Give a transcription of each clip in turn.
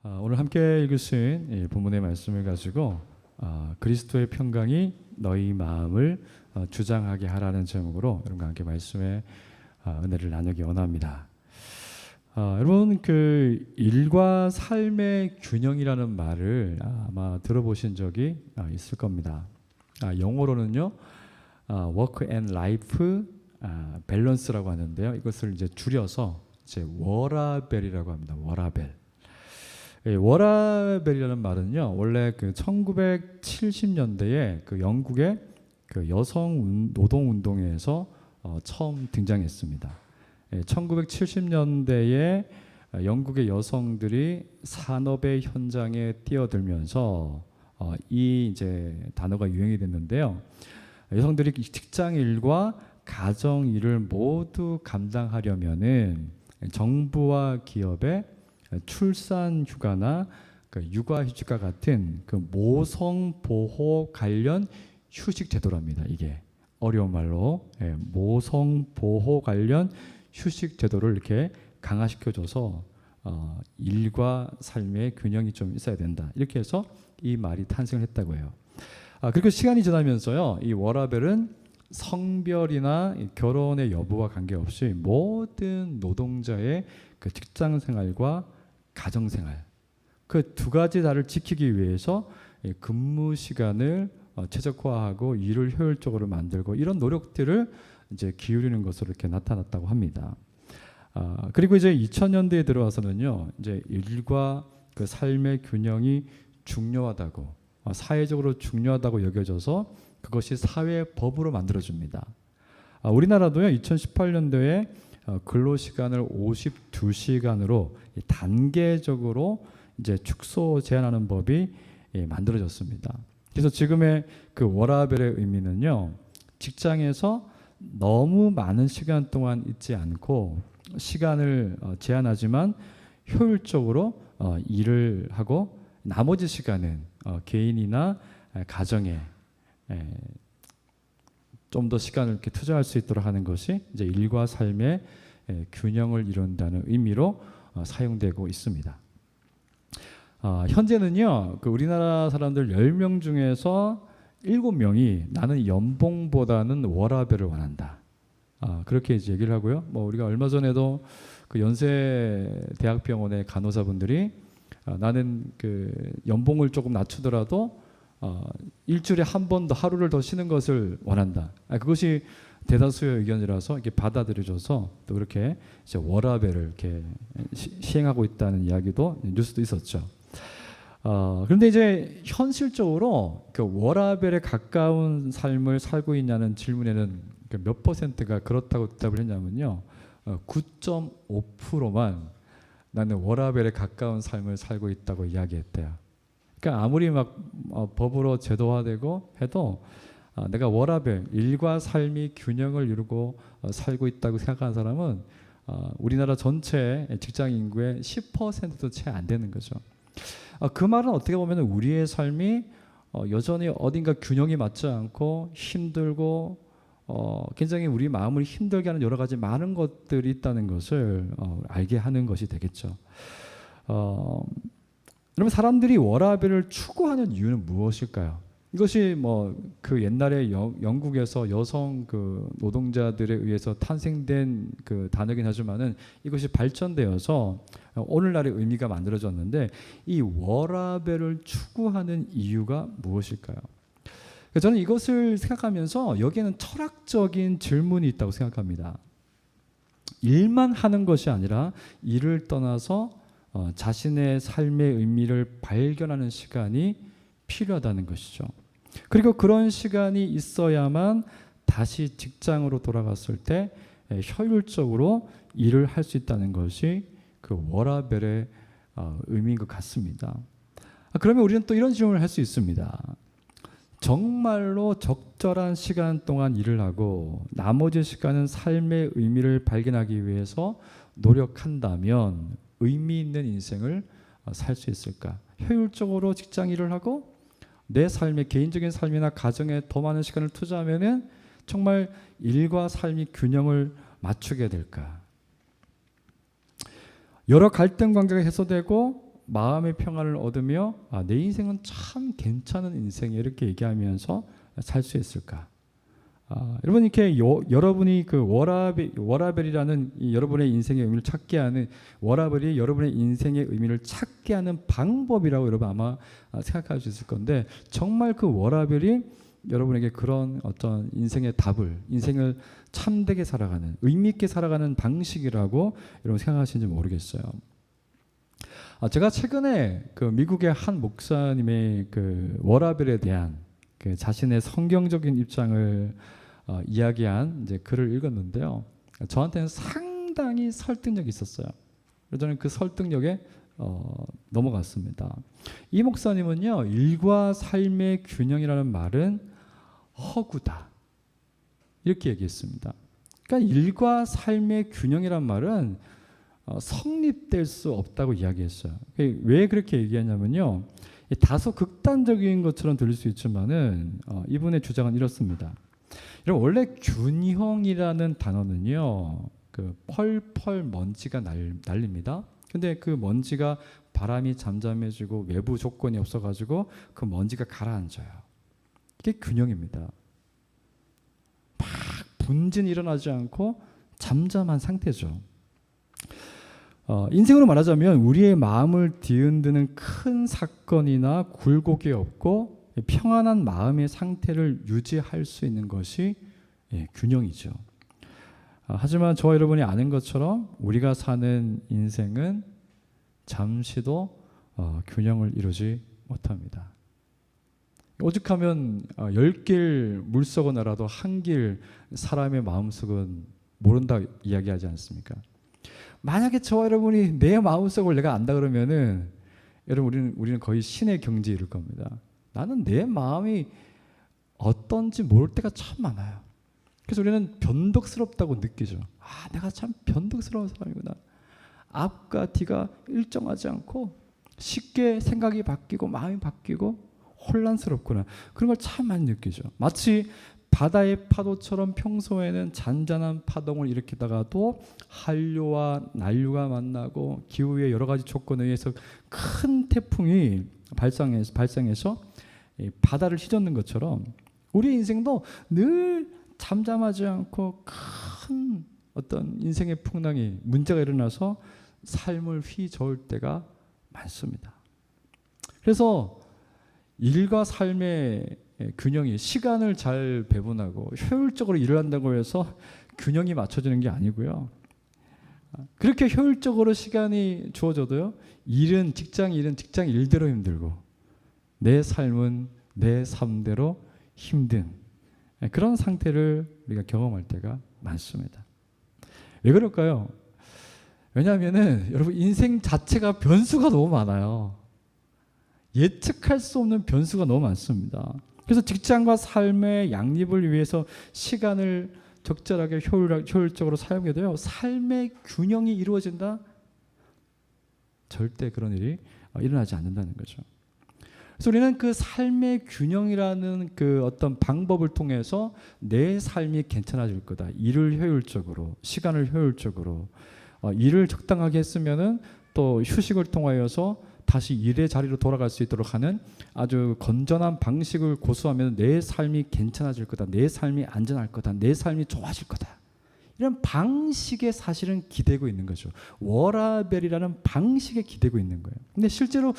오늘 함께 읽으신 본문의 말씀을 가지고 그리스도의 평강이 너희 마음을 주장하게 하라는 제목으로 여러분과 함께 말씀의 은혜를 나누기 원합니다. 여러분, 그 일과 삶의 균형이라는 말을 아마 들어보신 적이 있을 겁니다. 영어로는요, work and life 밸런스라고 하는데요. 이것을 이제 줄여서 이제 워라벨이라고 합니다. 워라벨. 워라벨이라는 말은요, 원래 그 1970년대에 그 영국의 그 여성 노동 운동에서 처음 등장했습니다. 1970년대에 영국의 여성들이 산업의 현장에 뛰어들면서 이 이제 단어가 유행이 됐는데요. 여성들이 직장 일과 가정 일을 모두 감당하려면은 정부와 기업의 출산 휴가나 육아 휴직과 같은 그 모성 보호 관련 휴식 제도랍니다. 이게 어려운 말로 모성 보호 관련 휴식 제도를 이렇게 강화시켜줘서 일과 삶의 균형이 좀 있어야 된다. 이렇게 해서 이 말이 탄생을 했다고 해요. 그리고 시간이 지나면서요, 이 워라벨은 성별이나 결혼의 여부와 관계없이 모든 노동자의 그 직장 생활과 가정 생활, 그 두 가지 다를 지키기 위해서 근무 시간을 최적화하고 일을 효율적으로 만들고 이런 노력들을 이제 기울이는 것으로 이렇게 나타났다고 합니다. 그리고 이제 2000년대에 들어와서는요, 이제 일과 그 삶의 균형이 중요하다고, 사회적으로 중요하다고 여겨져서 그것이 사회 법으로 만들어집니다. 우리나라도요, 2018년도에 근로시간을 52시간으로 단계적으로 이제 축소 제한하는 법이 만들어졌습니다. 그래서 지금의 그 워라벨의 의미는요, 직장에서 너무 많은 시간 동안 있지 않고 시간을 제한하지만 효율적으로 일을 하고 나머지 시간은 개인이나 가정에 좀 더 시간을 이렇게 투자할 수 있도록 하는 것이 이제 일과 삶의 균형을 이룬다는 의미로 사용되고 있습니다. 현재는요, 그 우리나라 사람들 10명 중에서 7명이 나는 연봉보다는 워라밸을 원한다. 그렇게 이제 얘기를 하고요. 뭐 우리가 얼마 전에도 그 연세대학병원의 간호사분들이 나는 그 연봉을 조금 낮추더라도 일주일에 한 번 더 하루를 더 쉬는 것을 원한다. 그것이 대다수의 의견이라서 이렇게 받아들여져서 또 그렇게 이제 워라밸을 이렇게 시행하고 있다는 이야기도 뉴스도 있었죠. 그런데 이제 현실적으로 그 워라밸에 가까운 삶을 살고 있냐는 질문에는 몇 퍼센트가 그렇다고 대답을 했냐면요, 9.5%만 나는 워라밸에 가까운 삶을 살고 있다고 이야기했대요. 그러니까 아무리 막 법으로 제도화되고 해도 내가 워라밸, 일과 삶이 균형을 이루고 살고 있다고 생각하는 사람은 우리나라 전체 직장 인구의 10%도 채 안 되는 거죠. 그 말은 어떻게 보면 우리의 삶이 여전히 어딘가 균형이 맞지 않고 힘들고 굉장히 우리 마음을 힘들게 하는 여러 가지 많은 것들이 있다는 것을 알게 하는 것이 되겠죠. 그러면 사람들이 워라밸을 추구하는 이유는 무엇일까요? 이것이 뭐 그 옛날에 영국에서 여성 그 노동자들에 의해서 탄생된 그 단어긴 하지만은 이것이 발전되어서 오늘날의 의미가 만들어졌는데, 이 워라밸을 추구하는 이유가 무엇일까요? 저는 이것을 생각하면서 여기에는 철학적인 질문이 있다고 생각합니다. 일만 하는 것이 아니라 일을 떠나서 자신의 삶의 의미를 발견하는 시간이 필요하다는 것이죠. 그리고 그런 시간이 있어야만 다시 직장으로 돌아갔을 때 효율적으로 일을 할 수 있다는 것이 그 워라밸의 의미인 것 같습니다. 그러면 우리는 또 이런 질문을 할 수 있습니다. 정말로 적절한 시간 동안 일을 하고 나머지 시간은 삶의 의미를 발견하기 위해서 노력한다면 의미 있는 인생을 살 수 있을까? 효율적으로 직장 일을 하고 내 삶의 개인적인 삶이나 가정에 더 많은 시간을 투자하면은 정말 일과 삶이 균형을 맞추게 될까? 여러 갈등 관계가 해소되고 마음의 평안을 얻으며 내 인생은 참 괜찮은 인생이야 이렇게 얘기하면서 살 수 있을까? 여러분 이렇게 여러분이 그 워라벨이라는 여러분의 인생의 의미를 찾게 하는 워라벨이 여러분의 인생의 의미를 찾게 하는 방법이라고 여러분 아마 생각할 수 있을 건데 정말 그 워라벨이 여러분에게 그런 어떤 인생의 답을 인생을 참되게 살아가는 의미 있게 살아가는 방식이라고 여러분 생각하시는지 모르겠어요. 제가 최근에 그 미국의 한 목사님의 그 워라벨에 대한 그 자신의 성경적인 입장을 이야기한 이제 글을 읽었는데요. 저한테는 상당히 설득력이 있었어요. 그래서 저는 그 설득력에 넘어갔습니다. 이 목사님은요, 일과 삶의 균형이라는 말은 허구다 이렇게 얘기했습니다. 그러니까 일과 삶의 균형이란 말은 성립될 수 없다고 이야기했어요. 왜 그렇게 얘기했냐면요, 다소 극단적인 것처럼 들릴 수 있지만은 이분의 주장은 이렇습니다. 여러분 원래 균형이라는 단어는요, 그 펄펄 먼지가 날립니다. 근데 그 먼지가 바람이 잠잠해지고 외부 조건이 없어가지고 그 먼지가 가라앉아요. 이게 균형입니다. 막 분진이 일어나지 않고 잠잠한 상태죠. 인생으로 말하자면 우리의 마음을 뒤흔드는 큰 사건이나 굴곡이 없고 평안한 마음의 상태를 유지할 수 있는 것이 균형이죠. 하지만 저와 여러분이 아는 것처럼 우리가 사는 인생은 잠시도 균형을 이루지 못합니다. 오죽하면 10길 물속은 알아도 한 길 사람의 마음속은 모른다 이야기하지 않습니까? 만약에 저와 여러분이 내 마음속을 내가 안다 그러면은 여러분 우리는 거의 신의 경지에 이를 겁니다. 나는 내 마음이 어떤지 모를 때가 참 많아요. 그래서 우리는 변덕스럽다고 느끼죠. 내가 참 변덕스러운 사람이구나. 앞과 뒤가 일정하지 않고 쉽게 생각이 바뀌고 마음이 바뀌고 혼란스럽구나. 그런 걸 참 많이 느끼죠. 마치 바다의 파도처럼 평소에는 잔잔한 파동을 일으키다가도 한류와 난류가 만나고 기후의 여러 가지 조건에 의해서 큰 태풍이 발생해서 바다를 휘젓는 것처럼 우리 인생도 늘 잠잠하지 않고 큰 어떤 인생의 풍랑이 문제가 일어나서 삶을 휘저을 때가 많습니다. 그래서 일과 삶의 균형이 시간을 잘 배분하고 효율적으로 일을 한다고 해서 균형이 맞춰지는 게 아니고요. 그렇게 효율적으로 시간이 주어져도요, 직장 일은 직장 일대로 힘들고 내 삶은 내 삶대로 힘든 그런 상태를 우리가 경험할 때가 많습니다. 왜 그럴까요? 왜냐하면은 여러분 인생 자체가 변수가 너무 많아요. 예측할 수 없는 변수가 너무 많습니다. 그래서 직장과 삶의 양립을 위해서 시간을 적절하게 효율적으로 사용해도요, 삶의 균형이 이루어진다? 절대 그런 일이 일어나지 않는다는 거죠. 그래서 우리는 그 삶의 균형이라는 그 어떤 방법을 통해서 내 삶이 괜찮아질 거다. 일을 효율적으로, 시간을 효율적으로, 일을 적당하게 했으면은 또 휴식을 통하여서 다시 일의 자리로 돌아갈 수 있도록 하는 아주 건전한 방식을 고수하면 내 삶이 괜찮아질 거다. 내 삶이 안전할 거다. 내 삶이 좋아질 거다. 이런 방식에 사실은 기대고 있는 거죠. 워라벨이라는 방식에 기대고 있는 거예요. 근데 실제로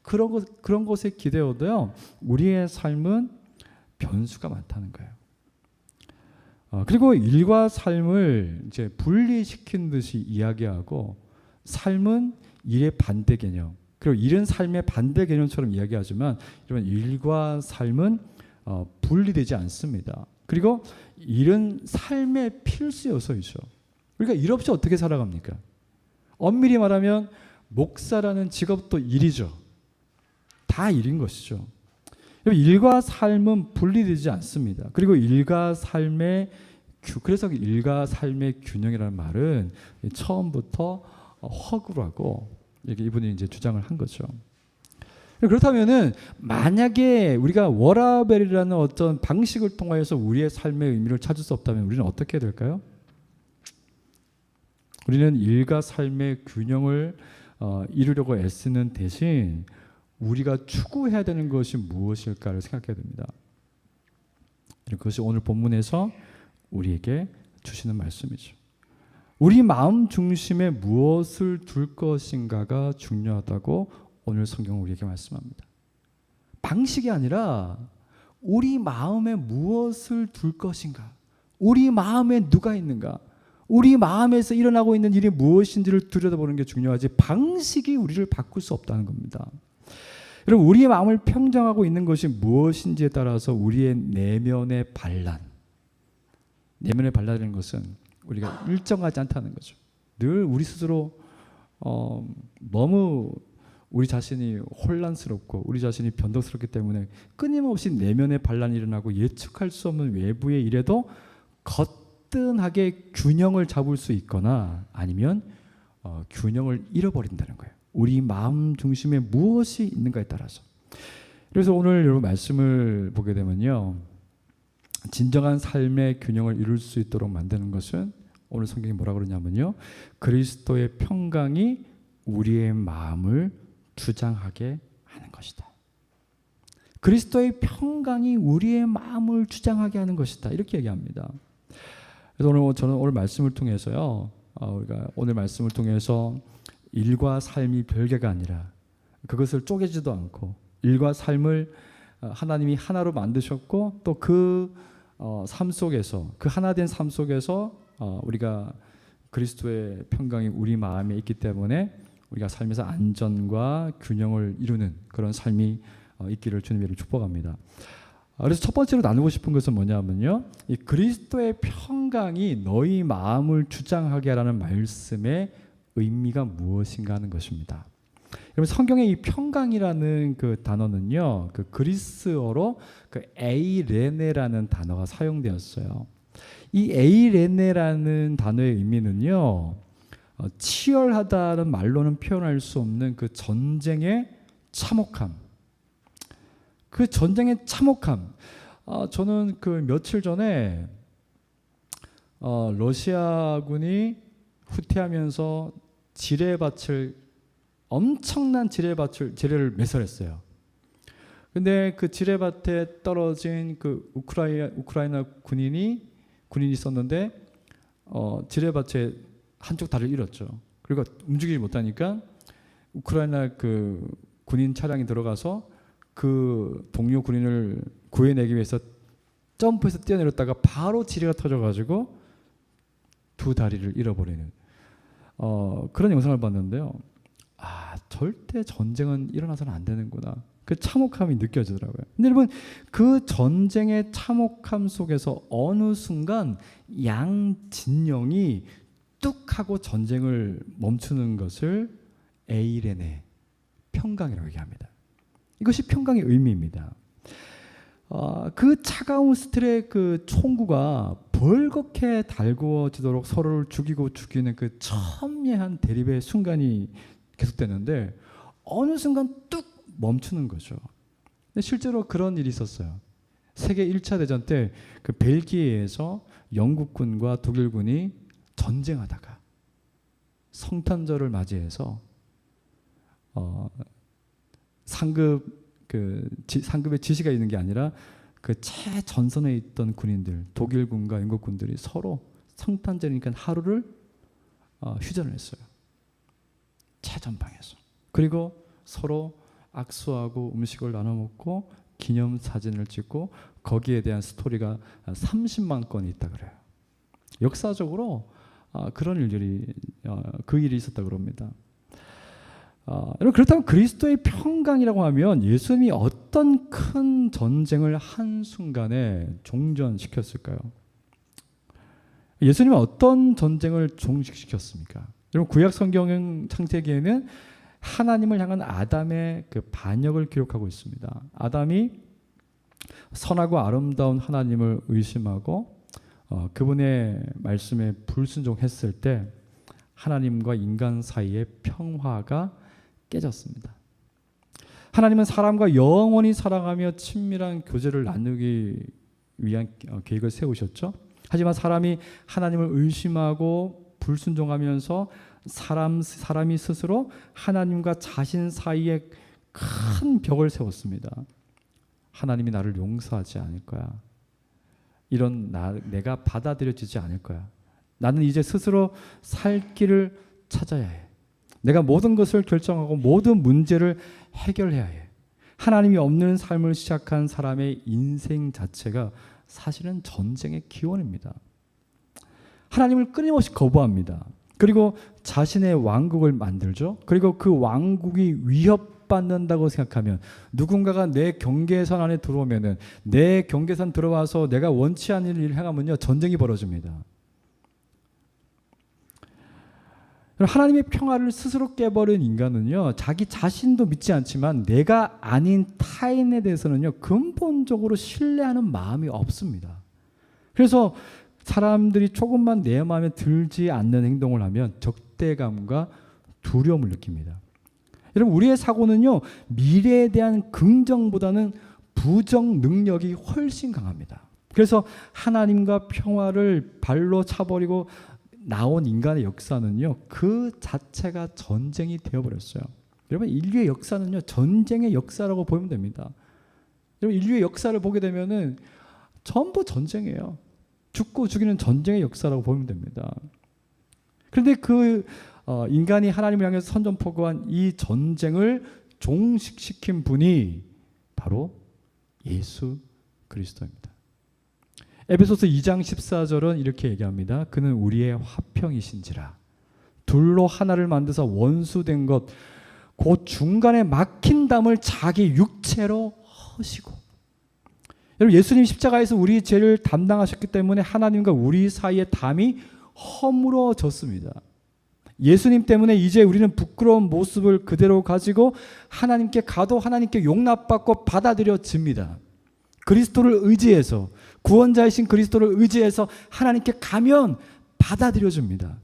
그런 것에 기대어도요, 우리의 삶은 변수가 많다는 거예요. 그리고 일과 삶을 이제 분리시킨 듯이 이야기하고 삶은 일의 반대 개념, 그리고 일은 삶의 반대 개념처럼 이야기하지만 여러분 일과 삶은 분리되지 않습니다. 그리고 일은 삶의 필수 요소이죠. 우리가 일 없이 어떻게 살아갑니까? 엄밀히 말하면 목사라는 직업도 일이죠. 다 일인 것이죠. 일과 삶은 분리되지 않습니다. 그리고 그래서 일과 삶의 균형이라는 말은 처음부터 허구라고 이분이 이제 주장을 한 거죠. 그렇다면은 만약에 우리가 워라벨이라는 어떤 방식을 통하여서 우리의 삶의 의미를 찾을 수 없다면 우리는 어떻게 해야 될까요? 우리는 일과 삶의 균형을 이루려고 애쓰는 대신 우리가 추구해야 되는 것이 무엇일까를 생각해야 됩니다. 그것이 오늘 본문에서 우리에게 주시는 말씀이죠. 우리 마음 중심에 무엇을 둘 것인가가 중요하다고 오늘 성경은 우리에게 말씀합니다. 방식이 아니라 우리 마음에 무엇을 둘 것인가, 우리 마음에 누가 있는가, 우리 마음에서 일어나고 있는 일이 무엇인지를 들여다보는 게 중요하지 방식이 우리를 바꿀 수 없다는 겁니다. 여러분, 우리의 마음을 평정하고 있는 것이 무엇인지에 따라서 우리의 내면의 반란, 내면의 반란이라는 것은 우리가 일정하지 않다는 거죠. 늘 우리 스스로 너무 우리 자신이 혼란스럽고 우리 자신이 변덕스럽기 때문에 끊임없이 내면의 반란이 일어나고 예측할 수 없는 외부의 일에도 거뜬하게 균형을 잡을 수 있거나 아니면 균형을 잃어버린다는 거예요. 우리 마음 중심에 무엇이 있는가에 따라서. 그래서 오늘 여러분 말씀을 보게 되면요, 진정한 삶의 균형을 이룰 수 있도록 만드는 것은 오늘 성경이 뭐라고 그러냐면요, 그리스도의 평강이 우리의 마음을 주장하게 하는 것이다. 그리스도의 평강이 우리의 마음을 주장하게 하는 것이다. 이렇게 얘기합니다. 그래서 저는 오늘 말씀을 통해서요, 우리가 오늘 말씀을 통해서 일과 삶이 별개가 아니라 그것을 쪼개지도 않고 일과 삶을 하나님이 하나로 만드셨고 또 그 삶 속에서 그 하나된 삶 속에서 우리가 그리스도의 평강이 우리 마음에 있기 때문에 우리가 삶에서 안전과 균형을 이루는 그런 삶이 있기를 주님으로 축복합니다. 그래서 첫 번째로 나누고 싶은 것은 뭐냐면요, 이 그리스도의 평강이 너희 마음을 주장하게 하라는 말씀의 의미가 무엇인가 하는 것입니다. 여러분, 성경의 이 평강이라는 그 단어는요, 그 그리스어로 그 에이레네라는 단어가 사용되었어요. 이 에이레네라는 단어의 의미는요, 치열하다는 말로는 표현할 수 없는 그 전쟁의 참혹함. 그 전쟁의 참혹함. 저는 그 며칠 전에 러시아군이 후퇴하면서 엄청난 지뢰를 매설했어요. 근데 그 지뢰밭에 떨어진 그 우크라이나 군인이 있었는데 지뢰밭에 한쪽 다리를 잃었죠. 그리고 움직이지 못하니까 우크라이나 그 군인 차량이 들어가서 그 동료 군인을 구해내기 위해서 점프해서 뛰어내렸다가 바로 지뢰가 터져가지고 두 다리를 잃어버리는 그런 영상을 봤는데요. 절대 전쟁은 일어나서는 안 되는구나. 그 참혹함이 느껴지더라고요. 근데 여러분, 그 전쟁의 참혹함 속에서 어느 순간 양 진영이 뚝 하고 전쟁을 멈추는 것을 에이레네, 평강이라고 얘기합니다. 이것이 평강의 의미입니다. 그 차가운 스틸의 그 총구가 벌겋게 달구어지도록 서로를 죽이는 그 첨예한 대립의 순간이 계속되는데 어느 순간 뚝 멈추는 거죠. 근데 실제로 그런 일이 있었어요. 세계 1차 대전 때 그 벨기에에서 영국군과 독일군이 전쟁하다가 성탄절을 맞이해서 상급의 지시가 있는 게 아니라 그 최전선에 있던 군인들, 독일군과 영국군들이 서로 성탄절이니까 하루를 휴전을 했어요. 최전방에서. 그리고 서로 악수하고 음식을 나눠 먹고 기념 사진을 찍고 거기에 대한 스토리가 30만 건이 있다 그래요. 역사적으로 그런 일들이 그 일이 있었다 그럽니다. 여러분, 그렇다면 그리스도의 평강이라고 하면 예수님이 어떤 큰 전쟁을 한순간에 종전시켰을까요? 예수님은 어떤 전쟁을 종식시켰습니까? 여러분, 구약 성경 창세기에는 하나님을 향한 아담의 그 반역을 기록하고 있습니다. 아담이 선하고 아름다운 하나님을 의심하고 그분의 말씀에 불순종했을 때 하나님과 인간 사이의 평화가 깨졌습니다. 하나님은 사람과 영원히 사랑하며 친밀한 교제를 나누기 위한 계획을 세우셨죠. 하지만 사람이 하나님을 의심하고 불순종하면서 사람이 스스로 하나님과 자신 사이에 큰 벽을 세웠습니다. 하나님이 나를 용서하지 않을 거야. 내가 받아들여지지 않을 거야. 나는 이제 스스로 살 길을 찾아야 해. 내가 모든 것을 결정하고 모든 문제를 해결해야 해. 하나님이 없는 삶을 시작한 사람의 인생 자체가 사실은 전쟁의 기원입니다. 하나님을 끊임없이 거부합니다. 그리고 자신의 왕국을 만들죠. 그리고 그 왕국이 위협받는다고 생각하면, 누군가가 내 경계선 안에 들어오면은, 내 경계선 들어와서 내가 원치 않는 일을 행하면요, 전쟁이 벌어집니다. 하나님의 평화를 스스로 깨버린 인간은요, 자기 자신도 믿지 않지만 내가 아닌 타인에 대해서는요, 근본적으로 신뢰하는 마음이 없습니다. 그래서 사람들이 조금만 내 마음에 들지 않는 행동을 하면 적대감과 두려움을 느낍니다. 여러분, 우리의 사고는요, 미래에 대한 긍정보다는 부정 능력이 훨씬 강합니다. 그래서 하나님과 평화를 발로 차버리고 나온 인간의 역사는요, 그 자체가 전쟁이 되어버렸어요. 여러분, 인류의 역사는요, 전쟁의 역사라고 보면 됩니다. 여러분, 인류의 역사를 보게 되면은 전부 전쟁이에요. 죽고 죽이는 전쟁의 역사라고 보면 됩니다. 그런데 인간이 하나님을 향해서 선전포고한 이 전쟁을 종식시킨 분이 바로 예수 그리스도입니다. 에베소서 2장 14절은 이렇게 얘기합니다. 그는 우리의 화평이신지라. 둘로 하나를 만드사 원수된 것 곧 중간에 막힌 담을 자기 육체로 허시고. 여러분, 예수님 십자가에서 우리 죄를 담당하셨기 때문에 하나님과 우리 사이의 담이 허물어졌습니다. 예수님 때문에 이제 우리는 부끄러운 모습을 그대로 가지고 하나님께 가도 하나님께 용납받고 받아들여집니다. 그리스도를 의지해서, 구원자이신 그리스도를 의지해서 하나님께 가면 받아들여줍니다.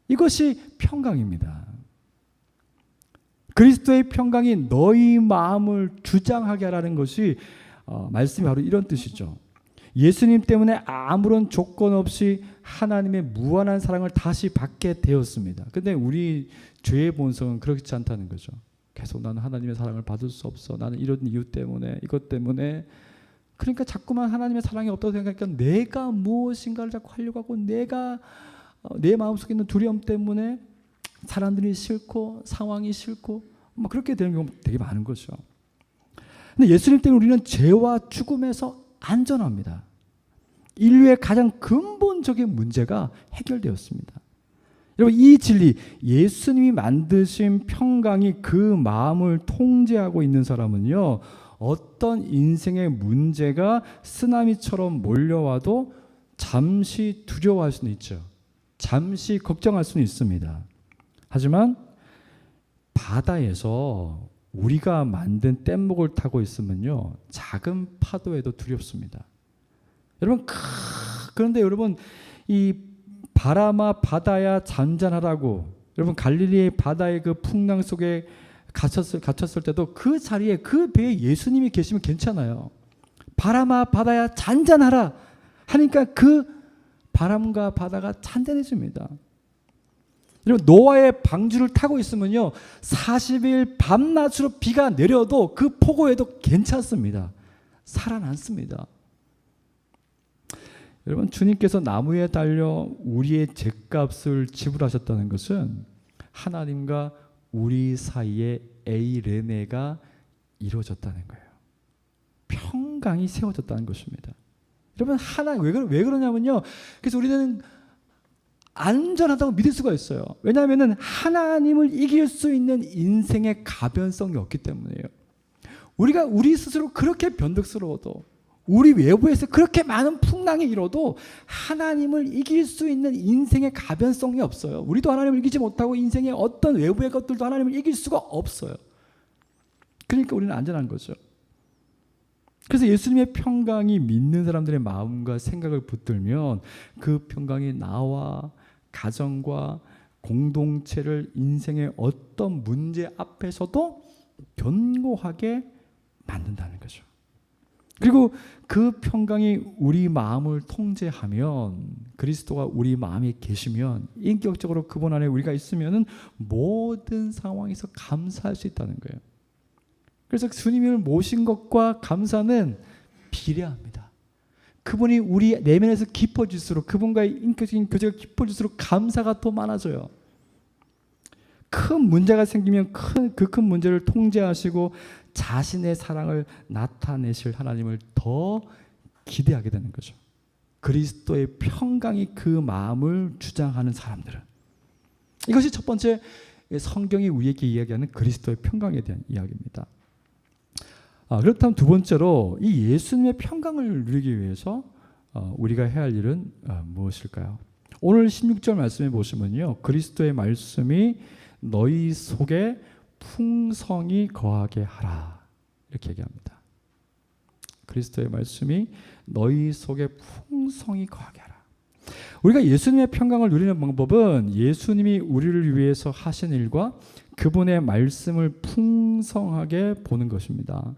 이것이 평강입니다. 그리스도의 평강이 너희 마음을 주장하게 하라는 것이 말씀이 바로 이런 뜻이죠. 예수님 때문에 아무런 조건 없이 하나님의 무한한 사랑을 다시 받게 되었습니다. 근데 우리 죄의 본성은 그렇지 않다는 거죠. 계속 나는 하나님의 사랑을 받을 수 없어. 나는 이런 이유 때문에, 이것 때문에. 그러니까 자꾸만 하나님의 사랑이 없다고 생각하니까 내가 무엇인가를 자꾸 하려고 하고, 내가 내 마음속에 있는 두려움 때문에 사람들이 싫고 상황이 싫고 막 그렇게 되는 경우가 되게 많은 거죠. 근데 예수님 때문에 우리는 죄와 죽음에서 안전합니다. 인류의 가장 근본적인 문제가 해결되었습니다. 여러분, 이 진리, 예수님이 만드신 평강이 그 마음을 통제하고 있는 사람은요, 어떤 인생의 문제가 쓰나미처럼 몰려와도 잠시 두려워할 수는 있죠. 잠시 걱정할 수는 있습니다. 하지만 바다에서 우리가 만든 뗏목을 타고 있으면요, 작은 파도에도 두렵습니다. 여러분, 그런데 여러분, 이 바람아 바다야 잔잔하라고, 여러분 갈릴리의 바다의 그 풍랑 속에 갇혔을 때도 그 자리에 그 배에 예수님이 계시면 괜찮아요. 바람아 바다야 잔잔하라 하니까 그 바람과 바다가 잔잔해집니다. 여러분, 노아의 방주를 타고 있으면요, 40일 밤낮으로 비가 내려도 그 폭우에도 괜찮습니다. 살아남습니다. 여러분, 주님께서 나무에 달려 우리의 죄값을 지불하셨다는 것은 하나님과 우리 사이에 에이레네가 이루어졌다는 거예요. 평강이 세워졌다는 것입니다. 여러분, 왜 그러냐면요, 그래서 우리는 안전하다고 믿을 수가 있어요. 왜냐하면 하나님을 이길 수 있는 인생의 가변성이 없기 때문이에요. 우리 스스로 그렇게 변덕스러워도, 우리 외부에서 그렇게 많은 풍랑이 일어도 하나님을 이길 수 있는 인생의 가변성이 없어요. 우리도 하나님을 이기지 못하고 인생의 어떤 외부의 것들도 하나님을 이길 수가 없어요. 그러니까 우리는 안전한 거죠. 그래서 예수님의 평강이 믿는 사람들의 마음과 생각을 붙들면 그 평강이 나와 가정과 공동체를 인생의 어떤 문제 앞에서도 견고하게 만든다는 거죠. 그리고 그 평강이 우리 마음을 통제하면, 그리스도가 우리 마음에 계시면, 인격적으로 그분 안에 우리가 있으면은 모든 상황에서 감사할 수 있다는 거예요. 그래서 주님을 모신 것과 감사는 비례합니다. 그분이 우리 내면에서 깊어질수록, 그분과의 인격적인 교제가 깊어질수록 감사가 더 많아져요. 큰 문제가 생기면 그 큰 문제를 통제하시고 자신의 사랑을 나타내실 하나님을 더 기대하게 되는 거죠. 그리스도의 평강이 그 마음을 주장하는 사람들은, 이것이 첫 번째 성경이 우리에게 이야기하는 그리스도의 평강에 대한 이야기입니다. 그렇다면 두 번째로 이 예수님의 평강을 누리기 위해서 우리가 해야 할 일은 무엇일까요? 오늘 16절 말씀에 보시면요, 그리스도의 말씀이 너희 속에 풍성히 거하게 하라, 이렇게 얘기합니다. 그리스도의 말씀이 너희 속에 풍성히 거하게 하라. 우리가 예수님의 평강을 누리는 방법은 예수님이 우리를 위해서 하신 일과 그분의 말씀을 풍성하게 보는 것입니다.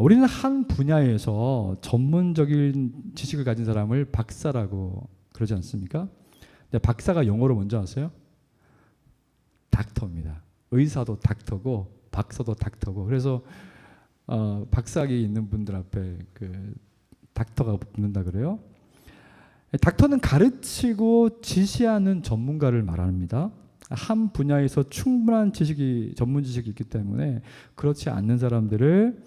우리는 한 분야에서 전문적인 지식을 가진 사람을 박사라고 그러지 않습니까? 근데 박사가 영어로 뭔지 아세요? 닥터입니다. 의사도 닥터고 박사도 닥터고, 그래서 박사학위 있는 분들 앞에 그 닥터가 붙는다 그래요. 닥터는 가르치고 지시하는 전문가를 말합니다. 한 분야에서 충분한 전문 지식이 있기 때문에 그렇지 않는 사람들을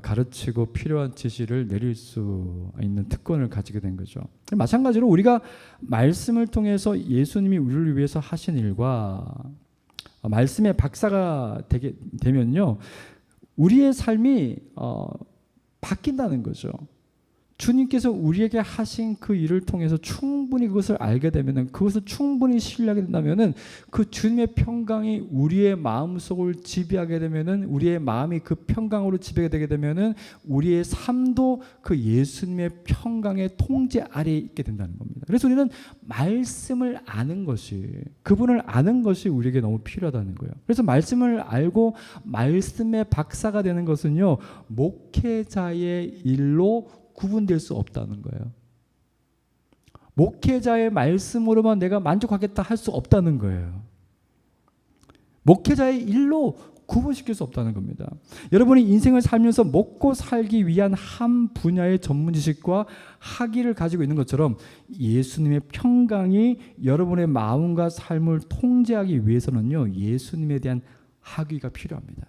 가르치고 필요한 지시를 내릴 수 있는 특권을 가지게 된 거죠. 마찬가지로 우리가 말씀을 통해서 예수님이 우리를 위해서 하신 일과 말씀의 박사가 되면요, 우리의 삶이 바뀐다는 거죠. 주님께서 우리에게 하신 그 일을 통해서 충분히 그것을 알게 되면은, 그것을 충분히 신뢰하게 된다면은, 그 주님의 평강이 우리의 마음속을 지배하게 되면은, 우리의 마음이 그 평강으로 지배가 되게 되면은 우리의 삶도 그 예수님의 평강의 통제 아래에 있게 된다는 겁니다. 그래서 우리는 말씀을 아는 것이, 그분을 아는 것이 우리에게 너무 필요하다는 거예요. 그래서 말씀을 알고 말씀의 박사가 되는 것은요, 목회자의 일로 구분될 수 없다는 거예요. 목회자의 말씀으로만 내가 만족하겠다 할 수 없다는 거예요. 목회자의 일로 구분시킬 수 없다는 겁니다. 여러분이 인생을 살면서 먹고 살기 위한 한 분야의 전문 지식과 학위를 가지고 있는 것처럼 예수님의 평강이 여러분의 마음과 삶을 통제하기 위해서는요, 예수님에 대한 학위가 필요합니다.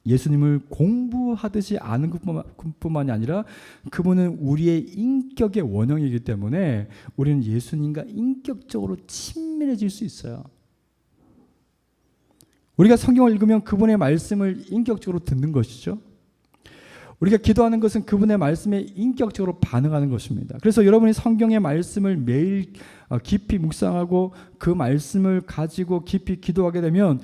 예수님을 공부하듯이 아는 것뿐만이 아니라 그분은 우리의 인격의 원형이기 때문에 우리는 예수님과 인격적으로 친밀해질 수 있어요. 우리가 성경을 읽으면 그분의 말씀을 인격적으로 듣는 것이죠. 우리가 기도하는 것은 그분의 말씀에 인격적으로 반응하는 것입니다. 그래서 여러분이 성경의 말씀을 매일 깊이 묵상하고 그 말씀을 가지고 깊이 기도하게 되면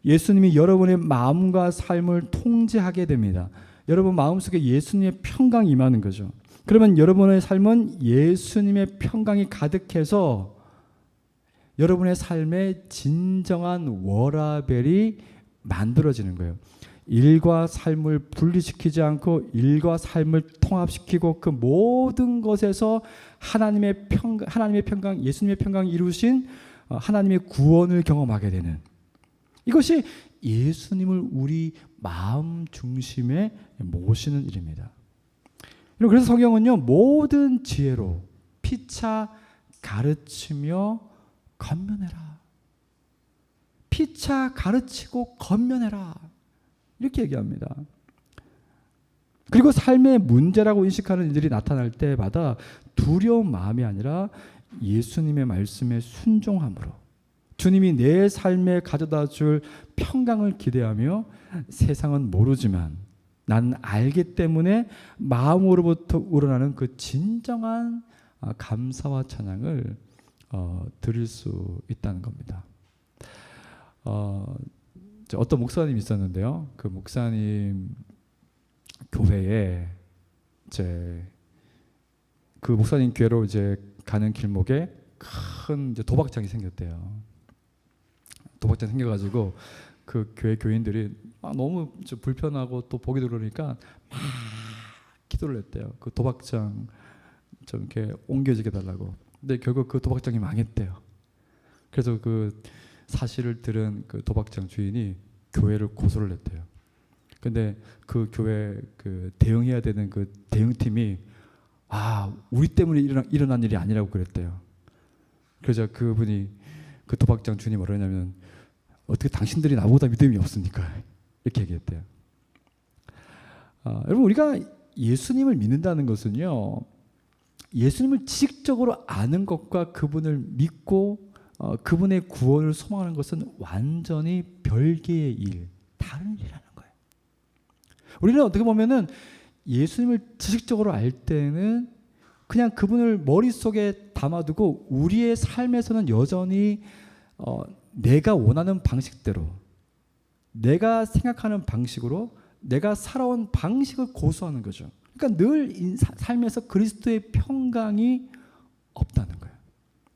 예수님이 여러분의 마음과 삶을 통제하게 됩니다. 여러분 마음속에 예수님의 평강이 임하는 거죠. 그러면 여러분의 삶은 예수님의 평강이 가득해서 여러분의 삶에 진정한 워라벨이 만들어지는 거예요. 일과 삶을 분리시키지 않고 일과 삶을 통합시키고 그 모든 것에서 하나님의 평강, 예수님의 평강이 이루신 하나님의 구원을 경험하게 되는, 이것이 예수님을 우리 마음 중심에 모시는 일입니다. 그래서 성경은요, 모든 지혜로 피차 가르치며 건면해라. 피차 가르치고 건면해라. 이렇게 얘기합니다. 그리고 삶의 문제라고 인식하는 일들이 나타날 때마다 두려운 마음이 아니라 예수님의 말씀에 순종함으로 주님이 내 삶에 가져다 줄 평강을 기대하며 세상은 모르지만 나는 알기 때문에 마음으로부터 우러나는 그 진정한 감사와 찬양을 드릴 수 있다는 겁니다. 어떤 목사님이 있었는데요. 그 목사님 교회에 그 목사님 교회로 가는 길목에 큰 도박장이 생겼대요. 도박장 생겨가지고 그 교회 교인들이 너무 좀 불편하고 또 보기도 그러니까 막 기도를 했대요. 그 도박장 좀 이렇게 옮겨지게 달라고. 근데 결국 그 도박장이 망했대요. 그래서 그 사실을 들은 그 도박장 주인이 교회를 고소를 했대요. 근데 그 교회 그 대응해야 되는 그 대응팀이 우리 때문에 일어난 일이 아니라고 그랬대요. 그래서 그분이 그 도박장 주인이 뭐라 했냐면 어떻게 당신들이 나보다 믿음이 없습니까? 이렇게 얘기했대요. 여러분 우리가 예수님을 믿는다는 것은요. 예수님을 지식적으로 아는 것과 그분을 믿고 그분의 구원을 소망하는 것은 완전히 별개의 일, 다른 일이라는 거예요. 우리는 어떻게 보면은 예수님을 지식적으로 알 때는 그냥 그분을 머릿속에 담아두고 우리의 삶에서는 여전히 내가 원하는 방식대로 내가 생각하는 방식으로 내가 살아온 방식을 고수하는 거죠. 그러니까 늘 삶에서 그리스도의 평강이 없다는 거예요.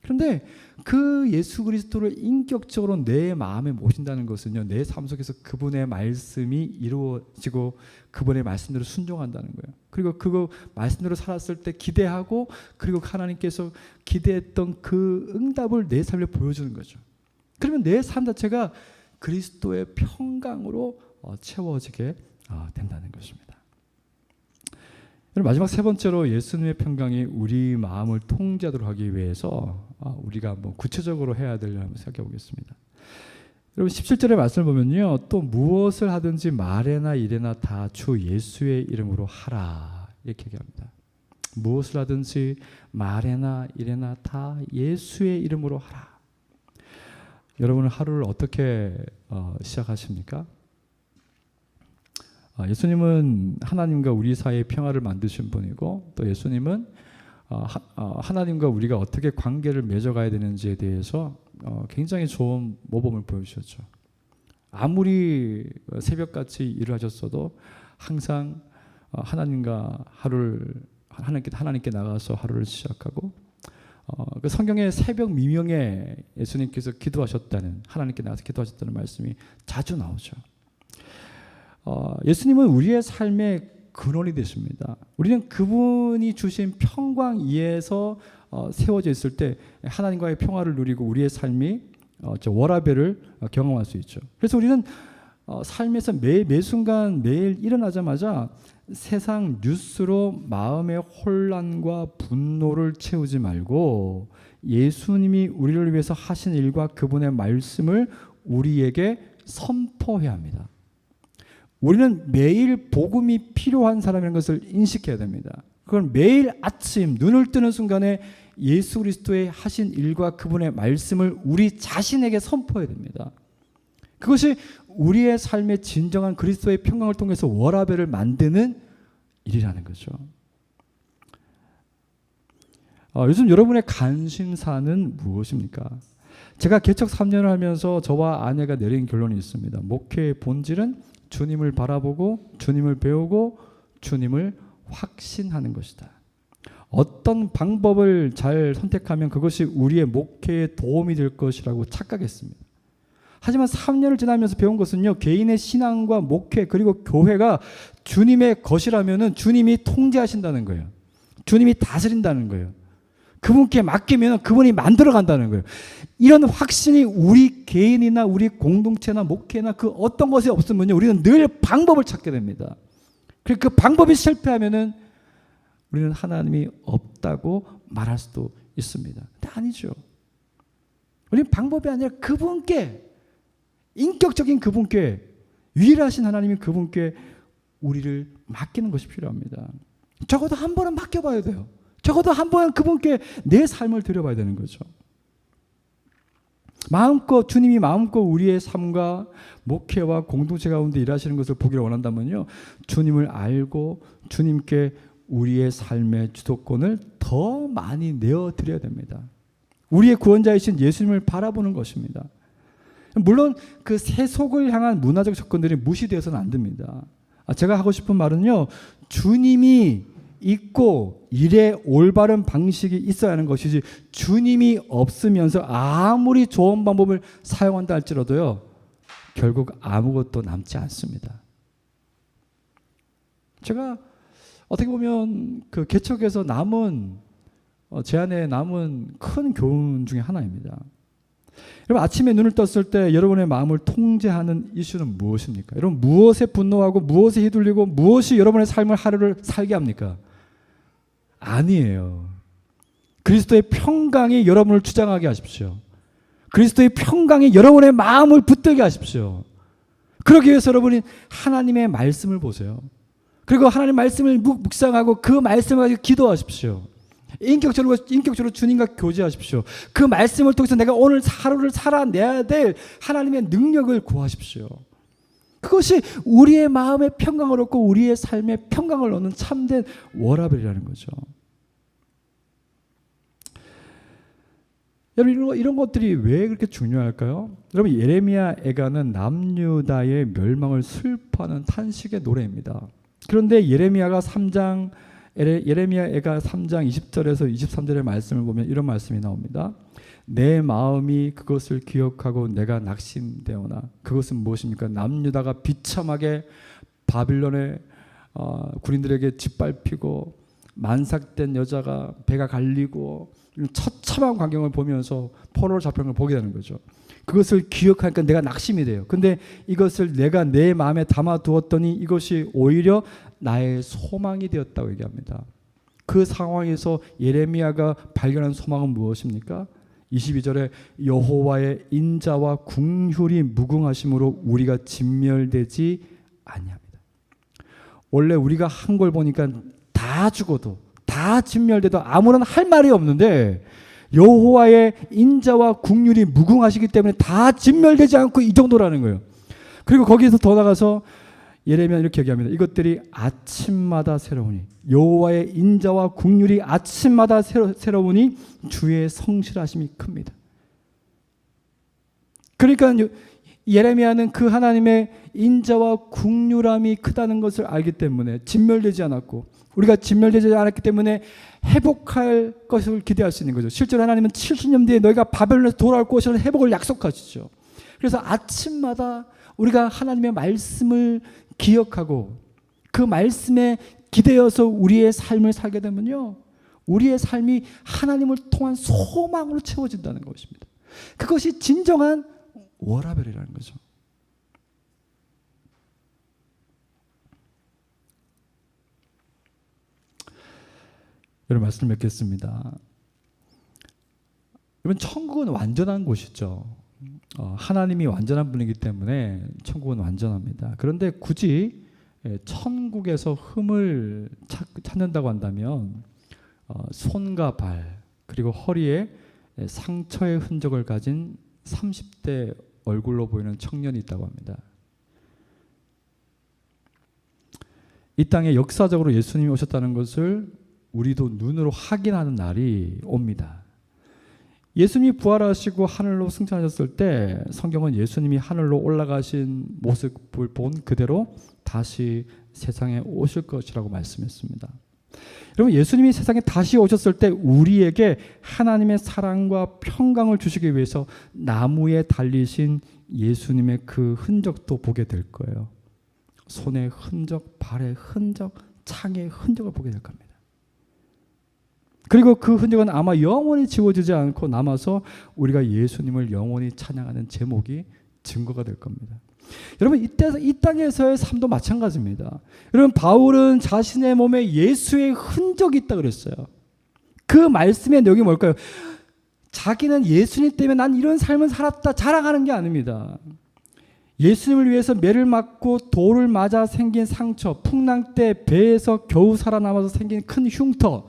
그런데 그 예수 그리스도를 인격적으로 내 마음에 모신다는 것은요, 내 삶 속에서 그분의 말씀이 이루어지고 그분의 말씀대로 순종한다는 거예요. 그리고 그거 말씀대로 살았을 때 기대하고 그리고 하나님께서 기대했던 그 응답을 내 삶에 보여주는 거죠. 그러면 내 삶 자체가 그리스도의 평강으로 채워지게 된다는 것입니다. 마지막 세 번째로 예수님의 평강이 우리 마음을 통제하도록 하기 위해서 우리가 구체적으로 해야 될 일 한번 생각해 보겠습니다. 여러분 17절의 말씀을 보면요, 또 무엇을 하든지 말에나 일에나 다 주 예수의 이름으로 하라 이렇게 얘기합니다. 무엇을 하든지 말에나 일에나 다 예수의 이름으로 하라. 여러분은 하루를 어떻게 시작하십니까? 예수님은 하나님과 우리 사이의 평화를 만드신 분이고 또 예수님은 하나님과 우리가 어떻게 관계를 맺어가야 되는지에 대해서 굉장히 좋은 모범을 보여주셨죠. 아무리 새벽같이 일을 하셨어도 항상 하나님과 하나님께 나가서 하루를 시작하고 그 성경의 새벽 미명에 예수님께서 기도하셨다는 하나님께 나가서 기도하셨다는 말씀이 자주 나오죠. 예수님은 우리의 삶의 근원이 되십니다. 우리는 그분이 주신 평강 위에서 세워져 있을 때 하나님과의 평화를 누리고 우리의 삶이 워라벨을 경험할 수 있죠. 그래서 우리는 삶에서 매 순간 매일 일어나자마자 세상 뉴스로 마음의 혼란과 분노를 채우지 말고 예수님이 우리를 위해서 하신 일과 그분의 말씀을 우리에게 선포해야 합니다. 우리는 매일 복음이 필요한 사람이라는 것을 인식해야 됩니다. 그건 매일 아침 눈을 뜨는 순간에 예수 그리스도의 하신 일과 그분의 말씀을 우리 자신에게 선포해야 됩니다. 그것이 우리의 삶의 진정한 그리스도의 평강을 통해서 워라벨을 만드는 일이라는 거죠. 요즘 여러분의 관심사는 무엇입니까? 제가 개척 3년을 하면서 저와 아내가 내린 결론이 있습니다. 목회의 본질은 주님을 바라보고 주님을 배우고 주님을 확신하는 것이다. 어떤 방법을 잘 선택하면 그것이 우리의 목회에 도움이 될 것이라고 착각했습니다. 하지만 3년을 지나면서 배운 것은요, 개인의 신앙과 목회 그리고 교회가 주님의 것이라면은 주님이 통제하신다는 거예요. 주님이 다스린다는 거예요. 그분께 맡기면 그분이 만들어 간다는 거예요. 이런 확신이 우리 개인이나 우리 공동체나 목회나 그 어떤 것이 없으면요, 우리는 늘 방법을 찾게 됩니다. 그 방법이 실패하면은 우리는 하나님이 없다고 말할 수도 있습니다. 근데 아니죠. 우리는 방법이 아니라 그분께, 인격적인 그분께, 유일하신 하나님인 그분께 우리를 맡기는 것이 필요합니다. 적어도 한 번은 맡겨봐야 돼요. 적어도 한 번은 그분께 내 삶을 드려봐야 되는 거죠. 주님이 마음껏 우리의 삶과 목회와 공동체 가운데 일하시는 것을 보기를 원한다면요, 주님을 알고 주님께 우리의 삶의 주도권을 더 많이 내어드려야 됩니다. 우리의 구원자이신 예수님을 바라보는 것입니다. 물론 그 세속을 향한 문화적 접근들이 무시되어서는 안 됩니다. 제가 하고 싶은 말은요, 주님이 있고 일의 올바른 방식이 있어야 하는 것이지, 주님이 없으면서 아무리 좋은 방법을 사용한다 할지라도요, 결국 아무것도 남지 않습니다. 제가 어떻게 보면 그 개척에서 제 안에 남은 큰 교훈 중에 하나입니다. 여러분, 아침에 눈을 떴을 때 여러분의 마음을 통제하는 이슈는 무엇입니까? 여러분, 무엇에 분노하고 무엇에 휘둘리고 무엇이 여러분의 삶을 하루를 살게 합니까? 아니에요. 그리스도의 평강이 여러분을 주장하게 하십시오. 그리스도의 평강이 여러분의 마음을 붙들게 하십시오. 그러기 위해서 여러분이 하나님의 말씀을 보세요. 그리고 하나님의 말씀을 묵상하고 그 말씀을 가지고 기도하십시오. 인격적으로 주님과 교제하십시오. 그 말씀을 통해서 내가 오늘 하루를 살아내야 될 하나님의 능력을 구하십시오. 그것이 우리의 마음의 평강을 얻고 우리의 삶의 평강을 얻는 참된 워라벨이라는 거죠. 여러분, 이런 것들이 왜 그렇게 중요할까요? 여러분, 예레미야 애가는 남유다의 멸망을 슬퍼하는 탄식의 노래입니다. 그런데 예레미야 애가 3장 20절에서 23절의 말씀을 보면 이런 말씀이 나옵니다. 내 마음이 그것을 기억하고 내가 낙심되오나. 그것은 무엇입니까? 남유다가 비참하게 바빌론의 군인들에게 짓밟히고 만삭된 여자가 배가 갈리고 처참한 광경을 보면서 포로로 잡힌 걸 보게 되는 거죠. 그것을 기억하니까 내가 낙심이 돼요. 근데 이것을 내가 내 마음에 담아두었더니 이것이 오히려 나의 소망이 되었다고 얘기합니다. 그 상황에서 예레미야가 발견한 소망은 무엇입니까? 22절에 여호와의 인자와 긍휼이 무궁하심으로 우리가 진멸되지 아니합니다. 원래 우리가 한 걸 보니까 다 죽어도 다 진멸돼도 아무런 할 말이 없는데, 여호와의 인자와 긍휼이 무궁하시기 때문에 다 진멸되지 않고 이 정도라는 거예요. 그리고 거기에서 더 나가서 예레미야 이렇게 얘기합니다. 이것들이 아침마다 새로우니, 여호와의 인자와 긍휼이 아침마다 새로우니 주의 성실하심이 큽니다. 그러니까 예레미야는 그 하나님의 인자와 긍휼함이 크다는 것을 알기 때문에 진멸되지 않았고, 우리가 진멸되지 않았기 때문에 회복할 것을 기대할 수 있는 거죠. 실제로 하나님은 70년 뒤에 너희가 바벨론에서 돌아올 것이라는 회복을 약속하시죠. 그래서 아침마다 우리가 하나님의 말씀을 기억하고 그 말씀에 기대어서 우리의 삶을 살게 되면요, 우리의 삶이 하나님을 통한 소망으로 채워진다는 것입니다. 그것이 진정한 워라벨이라는 거죠. 여러분, 말씀 맺겠습니다. 여러분, 천국은 완전한 곳이죠. 하나님이 완전한 분이기 때문에 천국은 완전합니다. 그런데 굳이 천국에서 흠을 찾는다고 한다면 손과 발 그리고 허리에 상처의 흔적을 가진 30대 얼굴로 보이는 청년이 있다고 합니다. 이 땅에 역사적으로 예수님이 오셨다는 것을 우리도 눈으로 확인하는 날이 옵니다. 예수님이 부활하시고 하늘로 승천하셨을 때 성경은 예수님이 하늘로 올라가신 모습을 본 그대로 다시 세상에 오실 것이라고 말씀했습니다. 여러분, 예수님이 세상에 다시 오셨을 때 우리에게 하나님의 사랑과 평강을 주시기 위해서 나무에 달리신 예수님의 그 흔적도 보게 될 거예요. 손의 흔적, 발의 흔적, 창의 흔적을 보게 될 겁니다. 그리고 그 흔적은 아마 영원히 지워지지 않고 남아서 우리가 예수님을 영원히 찬양하는 제목이 증거가 될 겁니다. 여러분, 이 땅에서의 삶도 마찬가지입니다. 여러분, 바울은 자신의 몸에 예수의 흔적이 있다 그랬어요. 그 말씀의 내용이 뭘까요? 자기는 예수님 때문에 난 이런 삶을 살았다 자랑하는 게 아닙니다. 예수님을 위해서 매를 맞고 돌을 맞아 생긴 상처, 풍랑 때 배에서 겨우 살아남아서 생긴 큰 흉터,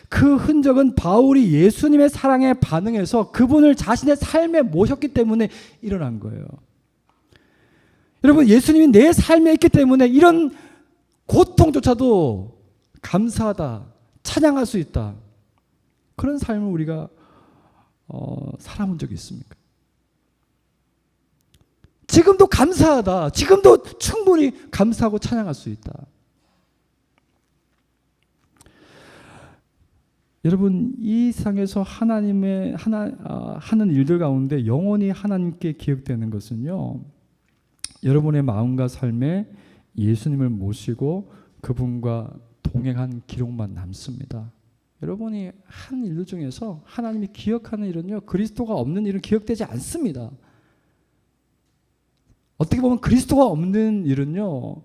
그 흔적은 바울이 예수님의 사랑에 반응해서 그분을 자신의 삶에 모셨기 때문에 일어난 거예요. 여러분, 예수님이 내 삶에 있기 때문에 이런 고통조차도 감사하다, 찬양할 수 있다. 그런 삶을 우리가 살아본 적이 있습니까? 지금도 감사하다, 지금도 충분히 감사하고 찬양할 수 있다. 여러분 이 세상에서 하나님의 하는 일들 가운데 영원히 하나님께 기억되는 것은요, 여러분의 마음과 삶에 예수님을 모시고 그분과 동행한 기록만 남습니다. 여러분이 한 일 중에서 하나님이 기억하는 일은요, 그리스도가 없는 일은 기억되지 않습니다. 어떻게 보면 그리스도가 없는 일은요,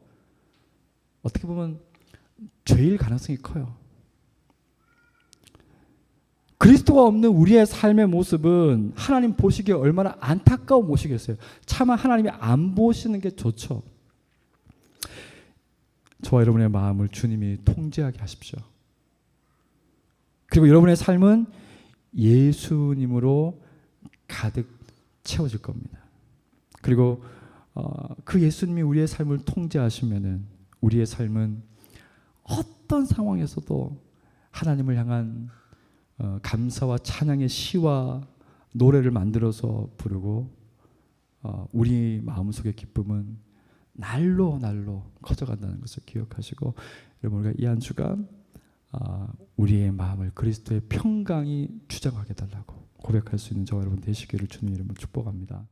어떻게 보면 죄일 가능성이 커요. 그리스도가 없는 우리의 삶의 모습은 하나님 보시기에 얼마나 안타까워 보시겠어요. 차마 하나님이 안 보시는 게 좋죠. 저와 여러분의 마음을 주님이 통제하게 하십시오. 그리고 여러분의 삶은 예수님으로 가득 채워질 겁니다. 그리고 그 예수님이 우리의 삶을 통제하시면은 우리의 삶은 어떤 상황에서도 하나님을 향한 감사와 찬양의 시와 노래를 만들어서 부르고 우리 마음속의 기쁨은 날로 커져간다는 것을 기억하시고, 여러분 우리가 이 한 주간 우리의 마음을 그리스도의 평강이 주장하게 달라고 고백할 수 있는 저와 여러분 되시기를 주님 이름으로 축복합니다.